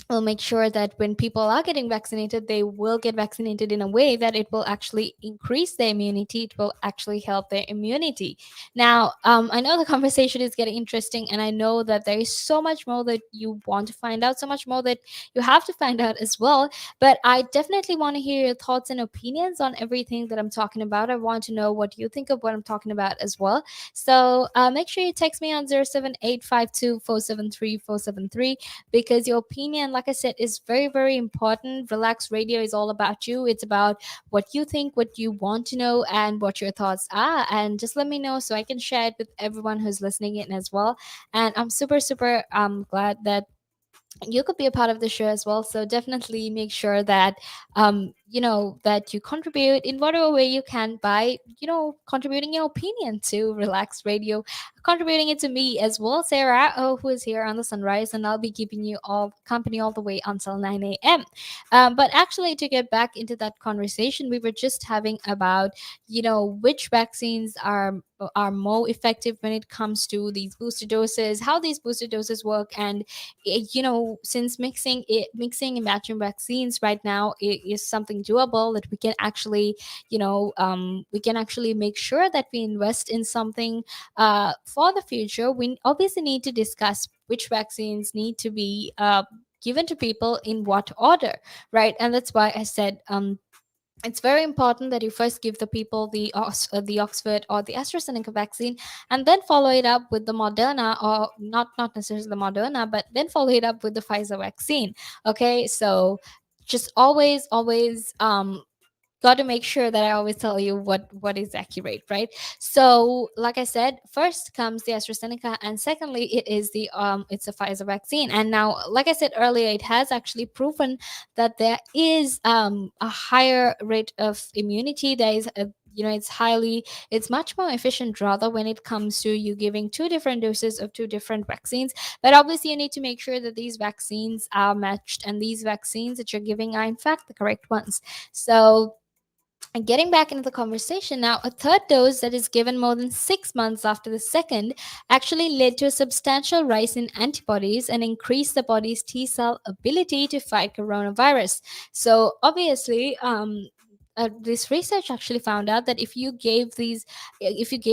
will make sure that when people are getting vaccinated, they will get vaccinated in a way that it will actually increase their immunity. It will actually help their immunity. Now, I know the conversation is getting interesting, and I know that there is so much more that you want to find out, so much more that you have to find out as well. But I definitely want to hear your thoughts and opinions on everything that I'm talking about. I want to know what you think of what I'm talking about as well. So make sure you text me on 07852473473, because your opinion, like I said, is very, very important. Relax Radio is all about you. It's about what you think, what you want to know, and what your thoughts are. And just let me know so I can share it with everyone who's listening in as well. And I'm super, super glad that you could be a part of the show as well. So definitely make sure that that you contribute in whatever way you can by contributing your opinion to Relax Radio, contributing it to me as well, Sarah, who is here on the Sunrise, and I'll be keeping you all company all the way until 9 a.m. But actually, to get back into that conversation we were just having about which vaccines are more effective when it comes to these booster doses, how these booster doses work. And since mixing and matching vaccines right now is something doable, that we can actually make sure that we invest in something for the future. We obviously need to discuss which vaccines need to be given to people in what order, right? And that's why I said it's very important that you first give the people the Oxford or the AstraZeneca vaccine, and then follow it up with the Moderna, or not necessarily the Moderna, but then follow it up with the Pfizer vaccine. Okay, so just always got to make sure that I always tell you what is accurate, right? So, like I said, first comes the AstraZeneca, and secondly, it's a Pfizer vaccine. And now, like I said earlier, it has actually proven that there is a higher rate of immunity. There is a, it's much more efficient rather when it comes to you giving two different doses of two different vaccines. But obviously you need to make sure that these vaccines are matched, and these vaccines that you're giving are in fact the correct ones. So, and getting back into the conversation now, a third dose that is given more than 6 months after the second actually led to a substantial rise in antibodies and increased the body's T cell ability to fight coronavirus. So, obviously, this research actually found out that if you gave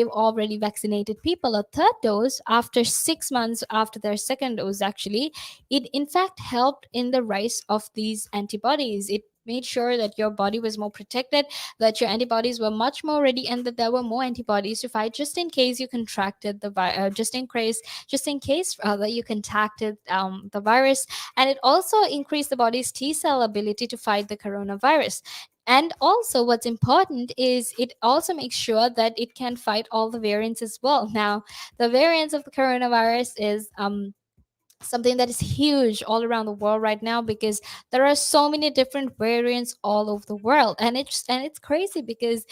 already vaccinated people a third dose after 6 months after their second dose, actually, it in fact helped in the rise of these antibodies. It made sure that your body was more protected, that your antibodies were much more ready, and that there were more antibodies to fight just in case you contracted the virus, just in case rather you contracted the virus. And it also increased the body's T cell ability to fight the coronavirus. And also, what's important is it also makes sure that it can fight all the variants as well. Now, the variants of the coronavirus is something that is huge all around the world right now, because there are so many different variants all over the world, and it's crazy because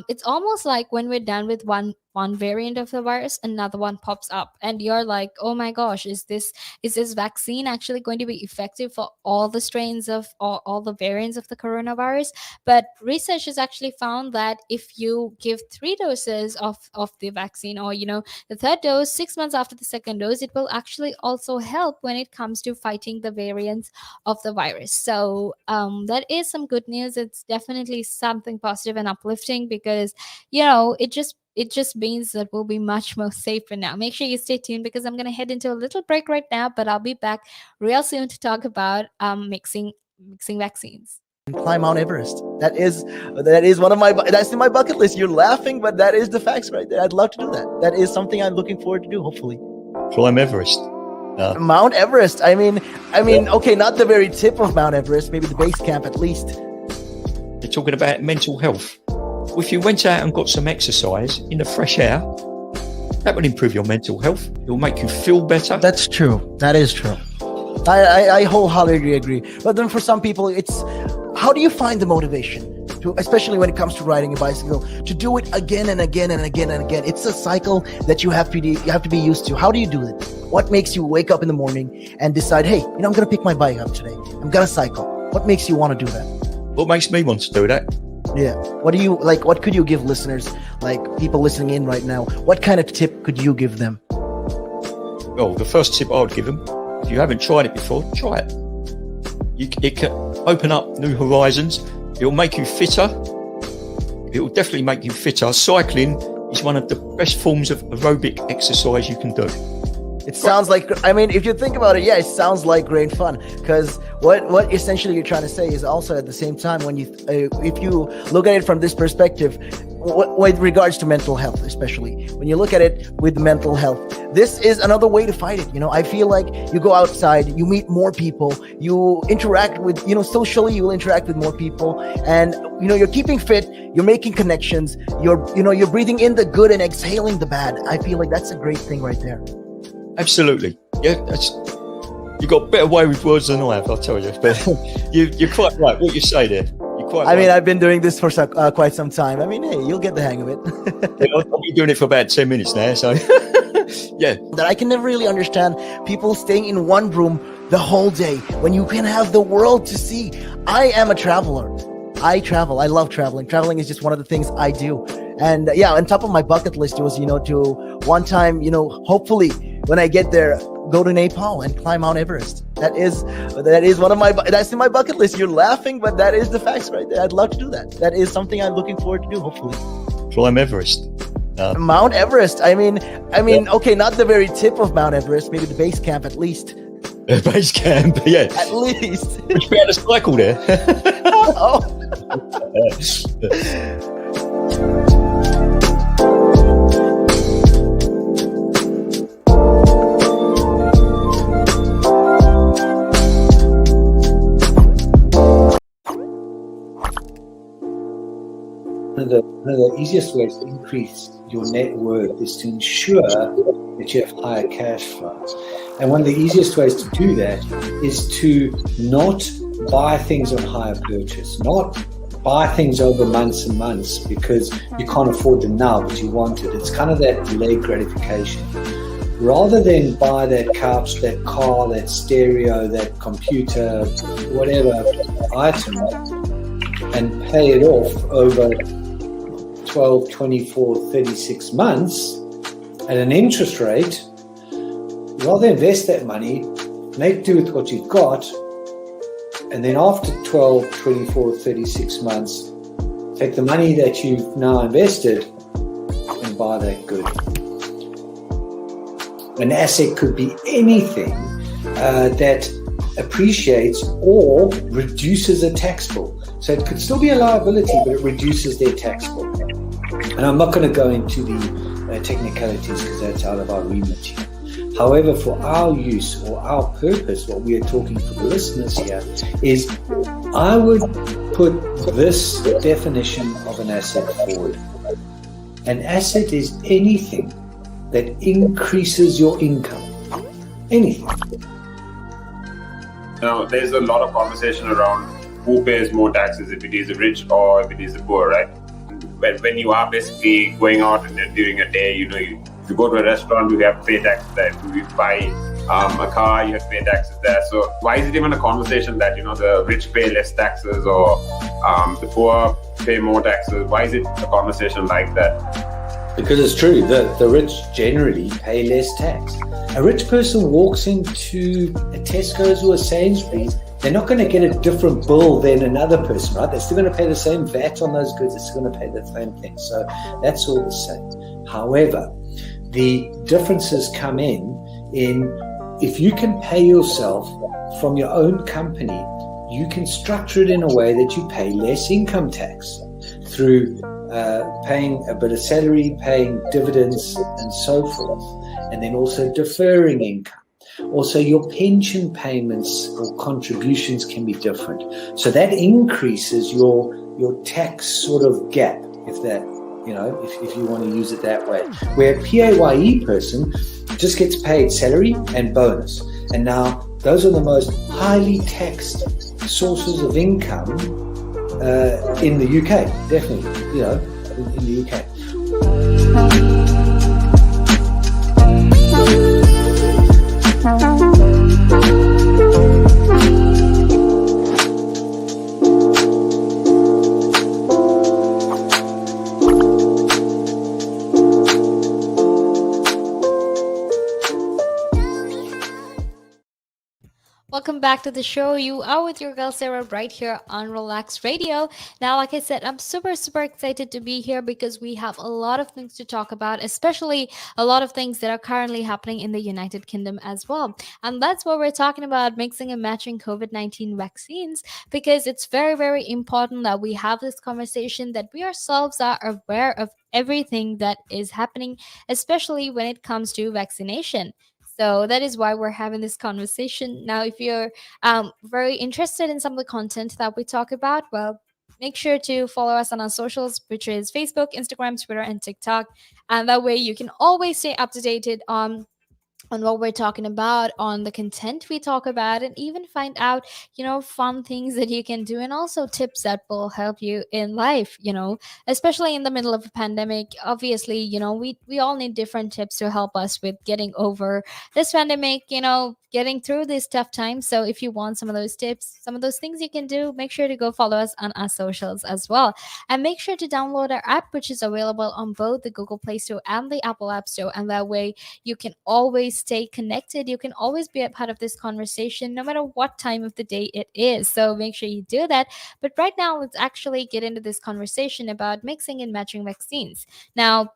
it's almost like when we're done with one variant of the virus, another one pops up, and you're like, oh my gosh, is this vaccine actually going to be effective for all the strains of all the variants of the coronavirus? But research has actually found that if you give 3 doses of the vaccine, or the third dose 6 months after the second dose, it will actually also help when it comes to fighting the variants of the virus. So that is some good news. It's definitely something positive and uplifting, because it just means that we'll be much more safer now. Make sure you stay tuned, because I'm going to head into a little break right now, but I'll be back real soon to talk about mixing vaccines. Climb Mount Everest. That is one of that's in my bucket list. You're laughing, but that is the facts right there. I'd love to do that. That is something I'm looking forward to do, hopefully. Climb Everest. Mount Everest. I mean, okay, not the very tip of Mount Everest, maybe the base camp at least. They're talking about mental health. Well, if you went out and got some exercise in the fresh air, that would improve your mental health. It will make you feel better. That's true. That is true. I wholeheartedly agree. But then for some people, it's how do you find the motivation to, especially when it comes to riding a bicycle, to do it again and again and again and again? It's a cycle that you have to be used to. How do you do it? What makes you wake up in the morning and decide, hey, I'm going to pick my bike up today. I'm going to cycle. What makes you want to do that? What makes me want to do that? Yeah. What do you like? What could you give listeners, like people listening in right now? What kind of tip could you give them? Well, the first tip I would give them, if you haven't tried it before, try it. It can open up new horizons. It will make you fitter. It will definitely make you fitter. Cycling is one of the best forms of aerobic exercise you can do. It sounds like, if you think about it, yeah, it sounds like great fun. Because what essentially you're trying to say is also at the same time, when if you look at it from this perspective, with regards to mental health, especially when you look at it with mental health, this is another way to fight it. I feel like you go outside, you meet more people, you interact with, socially, you will interact with more people, and you're keeping fit, you're making connections, you're breathing in the good and exhaling the bad. I feel like that's a great thing right there. Absolutely. Yeah, you got a better way with words than I have, I'll tell you. But you're quite right. What you say there. You're quite right. I've been doing this for quite some time. Hey, you'll get the hang of it. I've been doing it for about 10 minutes now, so yeah. That I can never really understand people staying in one room the whole day when you can have the world to see. I am a traveler. I travel. I love traveling. Traveling is just one of the things I do. And yeah, on top of my bucket list was, to one time, hopefully when I get there, go to Nepal and climb Mount Everest. That is one of that's in my bucket list. You're laughing, but that is the facts right there. I'd love to do that. That is something I'm looking forward to do, hopefully. Climb Everest. Mount Everest. Okay, not the very tip of Mount Everest, maybe the base camp at least. Base camp, yeah. At least. Would you be able to cycle there? Oh. easiest way to increase your net worth is to ensure that you have higher cash flows. And one of the easiest ways to do that is to not buy things on hire purchase, not buy things over months and months because you can't afford them now, but you want it. It's kind of that delayed gratification. Rather than buy that couch, that car, that stereo, that computer, whatever item, and pay it off over 12, 24, 36 months at an interest rate, rather invest that money, make do with what you've got, and then after 12, 24, 36 months, take the money that you've now invested and buy that good. An asset could be anything that appreciates or reduces a tax bill. So it could still be a liability, but it reduces their tax bill. And I'm not going to go into the technicalities because that's out of our remit here. However, for our use or our purpose, what we are talking for the listeners here is I would put this definition of an asset forward. An asset is anything that increases your income. Anything. Now, there's a lot of conversation around who pays more taxes, if it is the rich or if it is the poor, right? When you are basically going out and during a day, if you go to a restaurant, you have to pay taxes there. If you buy a car, you have to pay taxes there. So why is it even a conversation that, the rich pay less taxes or the poor pay more taxes? Why is it a conversation like that? Because it's true, the rich generally pay less tax. A rich person walks into a Tesco's or a Sainsbury's, they're not going to get a different bill than another person, right? They're still going to pay the same VAT on those goods. They're still going to pay the same thing. So that's all the same. However, the differences come in if you can pay yourself from your own company, you can structure it in a way that you pay less income tax through paying a bit of salary, paying dividends and so forth, and then also deferring income. Also, your pension payments or contributions can be different. So that increases your tax sort of gap, if that, if you want to use it that way. Where a PAYE person just gets paid salary and bonus. And now those are the most highly taxed sources of income in the UK, definitely, in the UK. Welcome back to the show. You are with your girl Sarah right here on Relaks Radio. Now, like I said, I'm super, super excited to be here because we have a lot of things to talk about, especially a lot of things that are currently happening in the United Kingdom as well. And that's what we're talking about, mixing and matching COVID-19 vaccines, because it's very, very important that we have this conversation, that we ourselves are aware of everything that is happening, especially when it comes to vaccination. So that is why we're having this conversation. Now, if you're very interested in some of the content that we talk about, well, make sure to follow us on our socials, which is Facebook, Instagram, Twitter, and TikTok. And that way you can always stay up to date on what we're talking about, on the content we talk about, and even find out, fun things that you can do, and also tips that will help you in life, especially in the middle of a pandemic. Obviously, we all need different tips to help us with getting over this pandemic, getting through these tough times. So if you want some of those tips, some of those things you can do, make sure to go follow us on our socials as well. And make sure to download our app, which is available on both the Google Play Store and the Apple App Store. And that way you can always stay connected. You can always be a part of this conversation, no matter what time of the day it is. So make sure you do that. But right now, let's actually get into this conversation about mixing and matching vaccines. Now,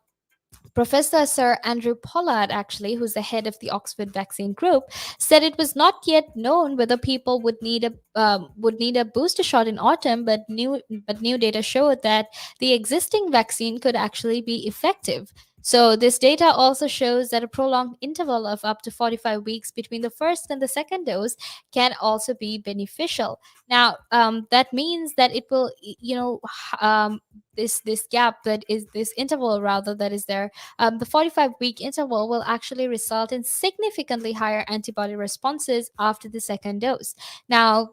Professor Sir Andrew Pollard, actually, who's the head of the Oxford Vaccine Group, said it was not yet known whether people would need a booster shot in autumn, but new data showed that the existing vaccine could actually be effective. So, this data also shows that a prolonged interval of up to 45 weeks between the first and the second dose can also be beneficial. Now, that means that it will, this gap, that is this interval rather that is there, the 45-week interval will actually result in significantly higher antibody responses after the second dose. Now,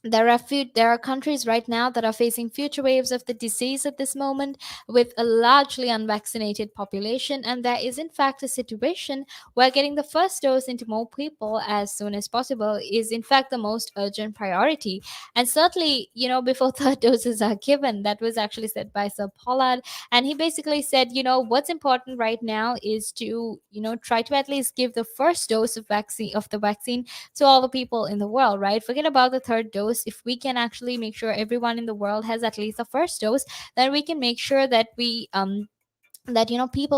there are countries right now that are facing future waves of the disease at this moment with a largely unvaccinated population, and there is in fact a situation where getting the first dose into more people as soon as possible is in fact the most urgent priority. And certainly, before third doses are given, that was actually said by Sir Pollard, and he basically said, what's important right now is to, try to at least give the first dose of the vaccine to all the people in the world, right? Forget about the third dose. If we can actually make sure everyone in the world has at least the first dose, then we can make sure that people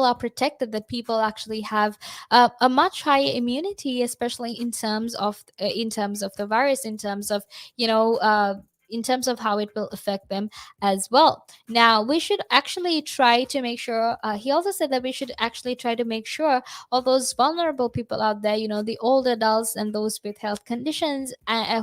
are protected, that people actually have a much higher immunity, especially in terms of the virus, you know uh, in terms of how it will affect them as well. Now, we should actually try to make sure, he also said that we should actually try to make sure all those vulnerable people out there, the old adults and those with health conditions,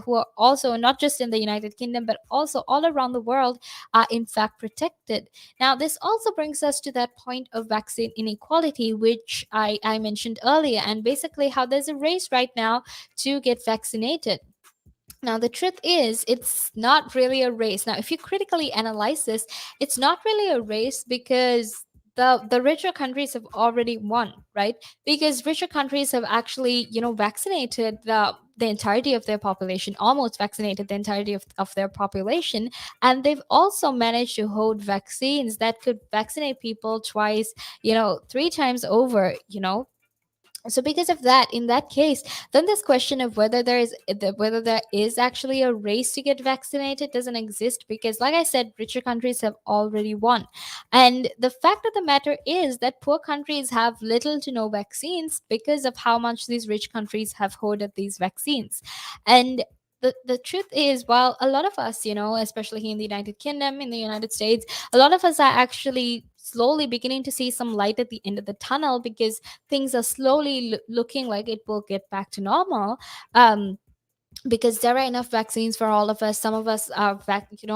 who are also not just in the United Kingdom but also all around the world, are in fact protected. Now, this also brings us to that point of vaccine inequality, which I mentioned earlier, and basically how there's a race right now to get vaccinated. Now, the truth is, it's not really a race. Now, if you critically analyze this, it's not really a race because the richer countries have already won, right? Because richer countries have actually, vaccinated the entirety of their population, almost vaccinated the entirety of their population. And they've also managed to hold vaccines that could vaccinate people twice, three times over, so because of that, in that case, then this question of whether there is actually a race to get vaccinated doesn't exist, because like I said, richer countries have already won. And the fact of the matter is that poor countries have little to no vaccines because of how much these rich countries have hoarded these vaccines. And the truth is, while a lot of us, especially here in the United Kingdom, in the United States, a lot of us are actually slowly beginning to see some light at the end of the tunnel, because things are slowly looking like it will get back to normal. Because there are enough vaccines for all of us. Some of us are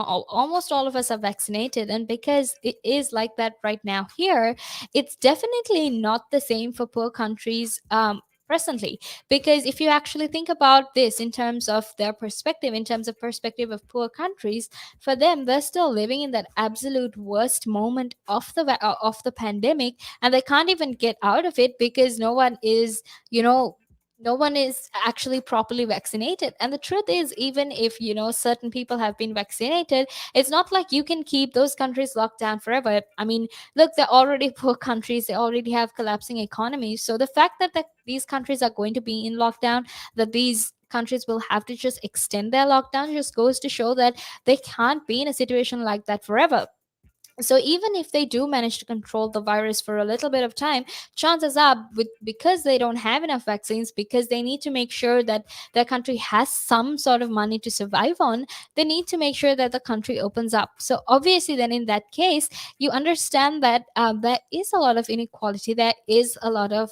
almost all of us are vaccinated, and because it is like that right now here, it's definitely not the same for poor countries presently. Because if you actually think about this in terms of their perspective, in terms of perspective of poor countries, for them, they're still living in that absolute worst moment of the pandemic, and they can't even get out of it because you know no one is actually properly vaccinated. And the truth is, even if certain people have been vaccinated, it's not like you can keep those countries locked down forever. I mean, look, they're already poor countries, they already have collapsing economies. So the fact that these countries are going to be in lockdown, that these countries will have to just extend their lockdown, just goes to show that they can't be in a situation like that forever. So even if they do manage to control the virus for a little bit of time, chances are, because they don't have enough vaccines, because they need to make sure that their country has some sort of money to survive on, they need to make sure that the country opens up. So obviously, then in that case, you understand that there is a lot of inequality, there is a lot of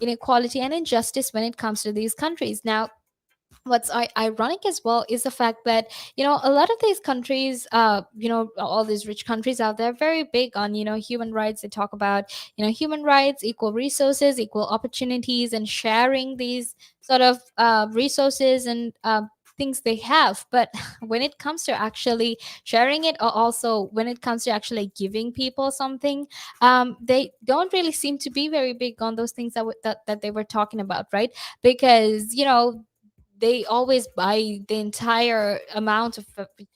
inequality and injustice when it comes to these countries. Now, what's ironic as well is the fact that a lot of these countries, all these rich countries out there, are very big on human rights. They talk about human rights, equal resources, equal opportunities, and sharing these sort of resources and things they have. But when it comes to actually sharing it, or also when it comes to actually giving people something, they don't really seem to be very big on those things that they were talking about, right? Because they always buy the entire amount of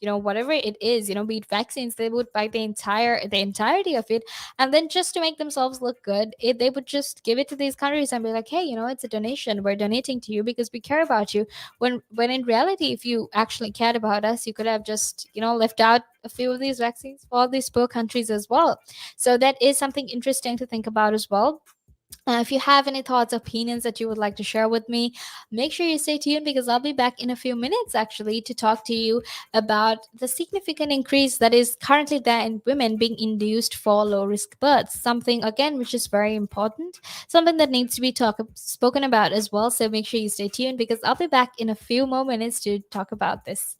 whatever it is, be it vaccines, they would buy the entirety of it, and then just to make themselves look good, they would just give it to these countries and be like, hey, it's a donation, we're donating to you because we care about you. When in reality, if you actually cared about us, you could have just left out a few of these vaccines for all these poor countries as well. So that is something interesting to think about as well. If you have any thoughts, opinions that you would like to share with me, make sure you stay tuned because I'll be back in a few minutes actually to talk to you about the significant increase that is currently there in women being induced for low risk births. Something again which is very important, something that needs to be spoken about as well. So make sure you stay tuned because I'll be back in a few more minutes to talk about this.